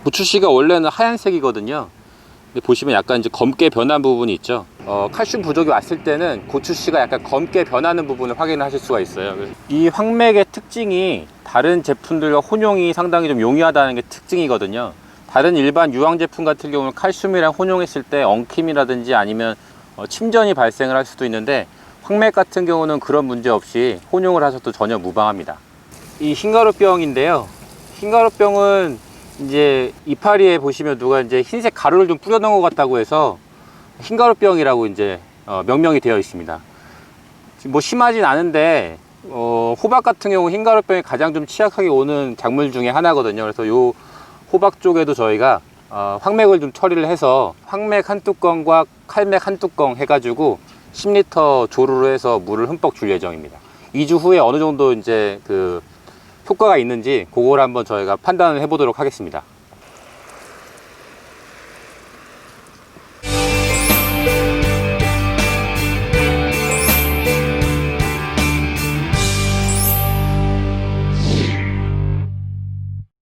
고추씨가 원래는 하얀색이거든요. 근데 보시면 약간 이제 검게 변한 부분이 있죠. 칼슘 부족이 왔을 때는 고추씨가 약간 검게 변하는 부분을 확인하실 수가 있어요. 이 황맥의 특징이 다른 제품들과 혼용이 상당히 좀 용이하다는 게 특징이거든요. 다른 일반 유황 제품 같은 경우는 칼슘이랑 혼용했을 때 엉킴이라든지 아니면 침전이 발생을 할 수도 있는데, 황맥 같은 경우는 그런 문제 없이 혼용을 하셔도 전혀 무방합니다. 이 흰가루병인데요. 흰가루병은 이제 이파리에 보시면 누가 이제 흰색 가루를 좀 뿌려 놓은 것 같다고 해서 흰가루병이라고 이제 명명이 되어 있습니다. 뭐 심하진 않은데 호박 같은 경우 흰가루병이 가장 좀 취약하게 오는 작물 중에 하나거든요. 그래서 요 호박 쪽에도 저희가 황맥을 좀 처리를 해서 황맥 한 뚜껑과 칼맥 한 뚜껑 해가지고 10리터 조루로 해서 물을 흠뻑 줄 예정입니다. 2주 후에 어느 정도 이제 그 효과가 있는지 그걸 한번 저희가 판단을 해 보도록 하겠습니다.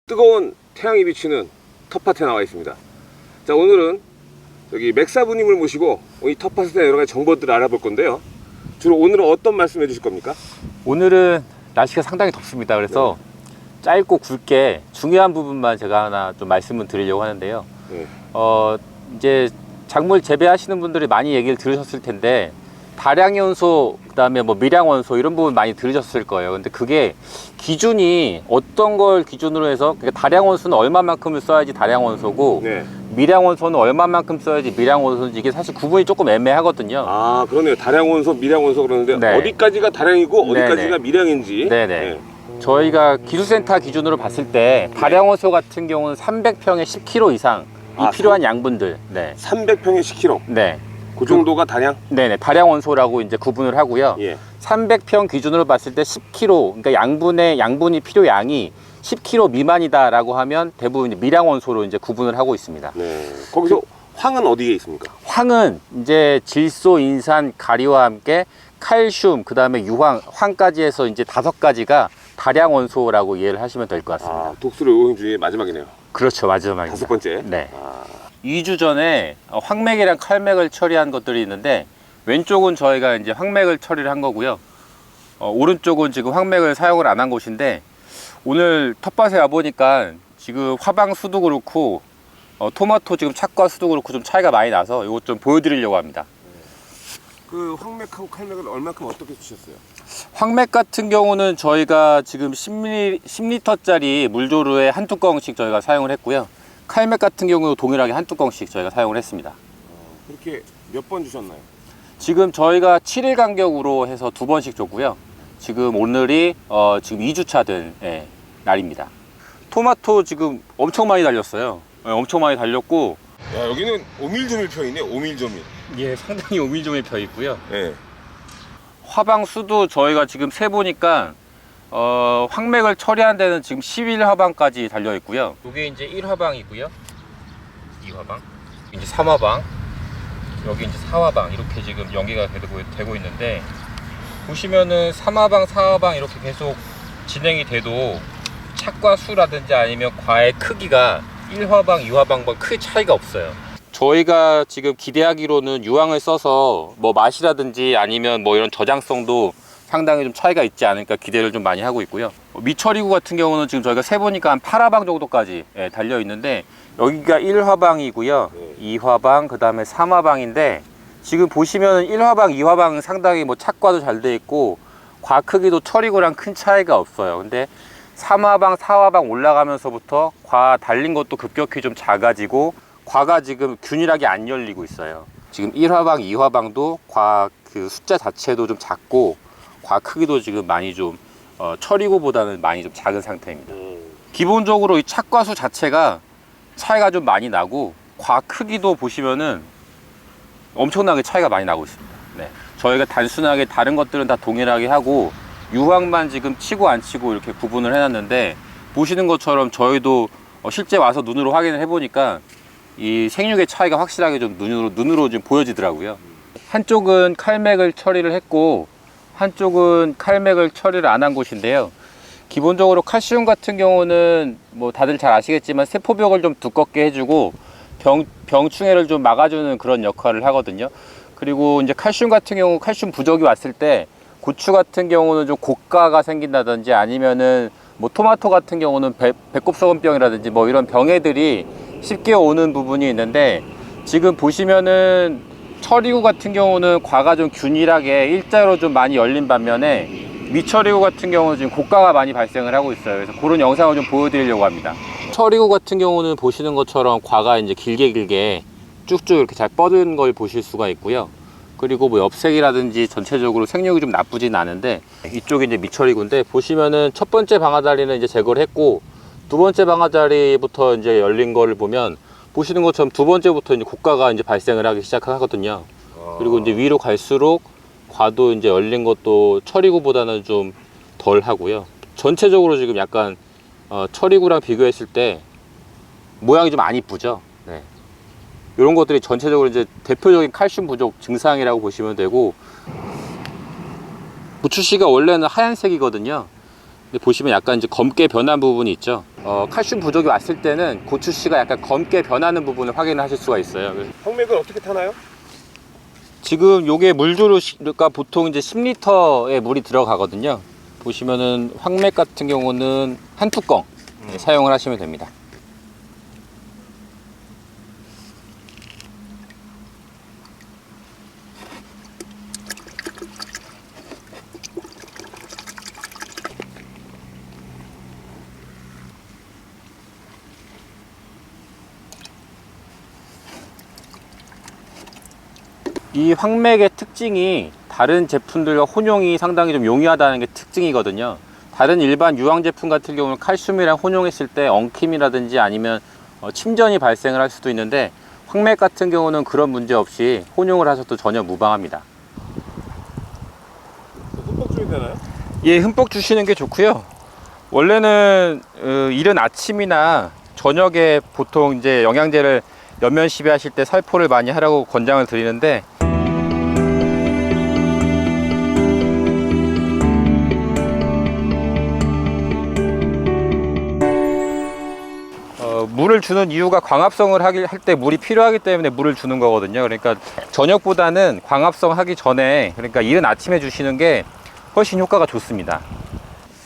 뜨거운 태양이 비치는 텃밭에 나와 있습니다. 자, 오늘은 여기 맥사부님을 모시고 이 텃밭에 대한 여러 가지 정보들을 알아볼 건데요. 주로 오늘은 어떤 말씀 해주실 겁니까? 오늘은 날씨가 상당히 덥습니다. 그래서 짧고 굵게 중요한 부분만 제가 하나 좀 말씀을 드리려고 하는데요. 이제 작물 재배하시는 분들이 많이 얘기를 들으셨을 텐데, 다량연소, 그 다음에 뭐 미량원소 이런 부분 많이 들으셨을 거예요. 근데 그게 기준이 어떤 걸 기준으로 해서, 그러니까 다량원소는 얼마만큼을 써야지 다량원소고, 미량원소는 얼마만큼 써야지 미량원소인지 이게 사실 구분이 조금 애매하거든요. 아, 그러네요. 다량원소, 미량원소 그러는데 어디까지가 다량이고 어디까지가 미량인지. 저희가 기술센터 기준으로 봤을 때 다량원소 같은 경우는 300평에 10kg 이상이 필요한 양분들. 300평에 10kg. 그 정도가 다량? 다량원소라고 이제 구분을 하고요. 300평 기준으로 봤을 때 10kg, 그러니까 양분이 필요량이 10kg 미만이다라고 하면 대부분 이제 미량원소로 이제 구분을 하고 있습니다. 거기서 황은 어디에 있습니까? 황은 이제 질소, 인산, 가리와 함께 칼슘, 그 다음에 유황, 황까지 해서 이제 5가지가 다량원소라고 이해를 하시면 될 것 같습니다. 독수리 오행 중에 마지막이네요. 그렇죠, 마지막입니다. 5번째. 2주 전에 황맥이랑 칼맥을 처리한 것들이 있는데, 왼쪽은 저희가 이제 황맥을 처리를 한 거고요. 오른쪽은 지금 황맥을 사용을 안 한 곳인데, 오늘 텃밭에 와 보니까 지금 화방 수도 그렇고 토마토 지금 착과 수도 그렇고 좀 차이가 많이 나서 이것 좀 보여드리려고 합니다. 그 황맥하고 칼맥은 얼마큼 어떻게 주셨어요? 황맥 같은 경우는 저희가 지금 10리터짜리 물조루에 한 뚜껑씩 저희가 사용을 했고요. 칼맥 같은 경우도 동일하게 한 뚜껑씩 저희가 사용을 했습니다. 그렇게 몇 번 주셨나요? 지금 저희가 7일 간격으로 해서 2번씩 줬고요. 지금 오늘이 지금 2주차 된 날입니다. 토마토 지금 엄청 많이 달렸어요. 엄청 많이 달렸고, 야, 여기는 오밀조밀 펴 있네. 상당히 오밀조밀 펴 있고요. 화방 수도 저희가 지금 세보니까 황맥을 처리한 데는 지금 11화방까지 달려 있고요. 이게 이제 1화방이고요. 2화방, 이제 3화방, 여기 이제 4화방 이렇게 지금 연계가 되고 있는데, 보시면은 3화방, 4화방 이렇게 계속 진행이 돼도 착과 수라든지 아니면 과의 크기가 1화방, 2화방과 크게 차이가 없어요. 저희가 지금 기대하기로는 유황을 써서 뭐 맛이라든지 아니면 뭐 이런 저장성도 상당히 좀 차이가 있지 않을까 기대를 좀 많이 하고 있고요. 미처리구 같은 경우는 지금 저희가 세보니까 한 8화방 정도까지 달려 있는데, 여기가 1화방이고요 2화방, 그 다음에 3화방인데, 지금 보시면은 1화방, 2화방 상당히 뭐 착과도 잘 돼 있고 과 크기도 처리구랑 큰 차이가 없어요. 근데 3화방, 4화방 올라가면서부터 과 달린 것도 급격히 좀 작아지고 과가 지금 균일하게 안 열리고 있어요. 지금 1화방, 2화방도 과 그 숫자 자체도 좀 작고 과 크기도 지금 많이 좀 처리구보다는 많이 좀 작은 상태입니다. 기본적으로 이 착과수 자체가 차이가 좀 많이 나고 과 크기도 보시면은 엄청나게 차이가 많이 나고 있습니다. 저희가 단순하게 다른 것들은 다 동일하게 하고 유황만 지금 치고 안 치고 이렇게 구분을 해놨는데, 보시는 것처럼 저희도 실제 와서 눈으로 확인을 해보니까 이 생육의 차이가 확실하게 좀 눈으로 좀 보여지더라고요. 한쪽은 칼맥을 처리를 했고 한쪽은 칼맥을 처리를 안 한 곳인데요. 기본적으로 칼슘 같은 경우는 뭐 다들 잘 아시겠지만 세포벽을 좀 두껍게 해주고 병충해를 좀 막아주는 그런 역할을 하거든요. 그리고 이제 칼슘 같은 경우 칼슘 부족이 왔을 때 고추 같은 경우는 좀 고가가 생긴다든지 아니면은 뭐 토마토 같은 경우는 배꼽소금병이라든지 뭐 이런 병해들이 쉽게 오는 부분이 있는데, 지금 보시면은 처리구 같은 경우는 과가 좀 균일하게 일자로 좀 많이 열린 반면에 미처리구 같은 경우는 지금 고가가 많이 발생을 하고 있어요. 그래서 그런 영상을 좀 보여드리려고 합니다. 처리구 같은 경우는 보시는 것처럼 과가 이제 길게 쭉쭉 이렇게 잘 뻗은 걸 보실 수가 있고요. 그리고 뭐 엽색이라든지 전체적으로 생육이 좀 나쁘진 않은데, 이쪽이 이제 미처리구인데 보시면은 첫 번째 방아다리는 이제 제거를 했고, 두 번째 방아다리부터 이제 열린 거를 보면 보시는 것처럼 두 번째부터 이제 고가가 이제 발생을 하기 시작하거든요. 그리고 이제 위로 갈수록 과도 이제 열린 것도 처리구보다는 좀 덜 하고요. 전체적으로 지금 약간 처리구랑 비교했을 때 모양이 좀 안 이쁘죠. 네. 이런 것들이 전체적으로 이제 대표적인 칼슘 부족 증상이라고 보시면 되고, 고추씨가 원래는 하얀색이거든요. 근데 보시면 약간 이제 검게 변한 부분이 있죠. 칼슘 부족이 왔을 때는 고추씨가 약간 검게 변하는 부분을 확인하실 수가 있어요. 황맥은 어떻게 타나요? 지금 요게 물주가 보통 이제 10리터의 물이 들어가거든요. 보시면은 황맥 같은 경우는 한 뚜껑 사용을 하시면 됩니다. 이 황맥의 특징이 다른 제품들과 혼용이 상당히 좀 용이하다는 게 특징이거든요. 다른 일반 유황 제품 같은 경우는 칼슘이랑 혼용했을 때 엉킴이라든지 아니면 침전이 발생을 할 수도 있는데, 황맥 같은 경우는 그런 문제 없이 혼용을 하셔도 전혀 무방합니다. 흠뻑 주면 되나요? 예, 흠뻑 주시는 게 좋고요. 원래는 이른 아침이나 저녁에 보통 이제 영양제를 연면 시비하실 때 살포를 많이 하라고 권장을 드리는데, 물을 주는 이유가 광합성을 할 때 물이 필요하기 때문에 물을 주는 거거든요. 그러니까 저녁보다는 광합성 하기 전에, 그러니까 이른 아침에 주시는 게 훨씬 효과가 좋습니다.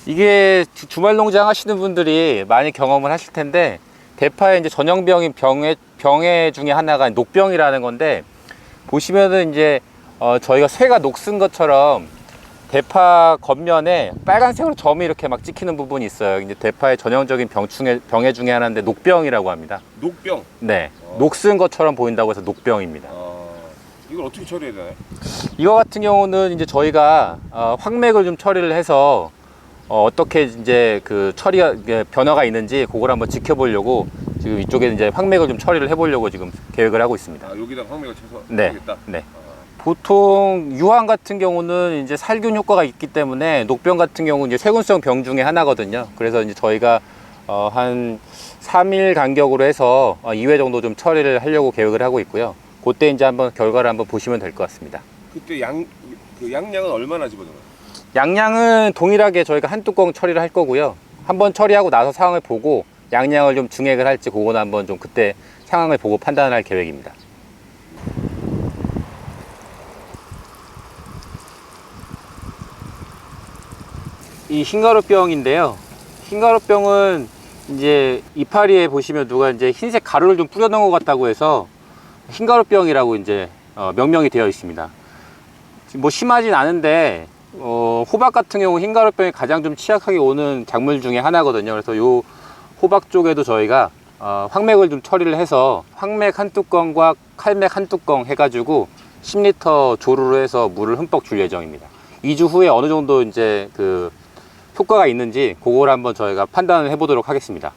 이게 주말 농장 하시는 분들이 많이 경험을 하실 텐데, 대파의 이제 전형병인 병해 중에 하나가 녹병이라는 건데, 보시면은 이제 저희가 쇠가 녹슨 것처럼 대파 겉면에 빨간색으로 점이 이렇게 막 찍히는 부분이 있어요. 이제 대파의 전형적인 병해 중에 하나인데 녹병이라고 합니다. 녹병? 네. 녹슨 것처럼 보인다고 해서 녹병입니다. 이걸 어떻게 처리해야 되나요? 이거 같은 경우는 이제 저희가 황맥을 좀 처리를 해서 어떻게 이제 그 처리가 변화가 있는지 그걸 한번 지켜보려고 지금 이쪽에 이제 황맥을 좀 처리를 해보려고 지금 계획을 하고 있습니다. 여기다 황맥을 쳐서 네. 하겠다? 네. 보통 유황 같은 경우는 이제 살균 효과가 있기 때문에, 녹병 같은 경우는 이제 세균성 병 중에 하나거든요. 그래서 이제 저희가 한 3일 간격으로 해서 2회 정도 좀 처리를 하려고 계획을 하고 있고요. 그때 이제 한번 결과를 한번 보시면 될 것 같습니다. 그때 양량은 얼마나 집어넣어요? 양량은 동일하게 저희가 한 뚜껑 처리를 할 거고요. 한번 처리하고 나서 상황을 보고 양량을 좀 증액을 할지 그거는 한번 좀 그때 상황을 보고 판단할 계획입니다. 이 흰가루병인데요. 흰가루병은 이제 이파리에 보시면 누가 이제 흰색 가루를 좀 뿌려 놓은 것 같다고 해서 흰가루병이라고 이제 명명이 되어 있습니다. 뭐 심하진 않은데 호박 같은 경우 흰가루병이 가장 좀 취약하게 오는 작물 중에 하나거든요. 그래서 요 호박 쪽에도 저희가 황맥을 좀 처리를 해서 황맥 한 뚜껑과 칼맥 한 뚜껑 해가지고 10리터 조루로 해서 물을 흠뻑 줄 예정입니다. 2주 후에 어느 정도 이제 그 효과가 있는지 그걸 한번 저희가 판단을 해보도록 하겠습니다.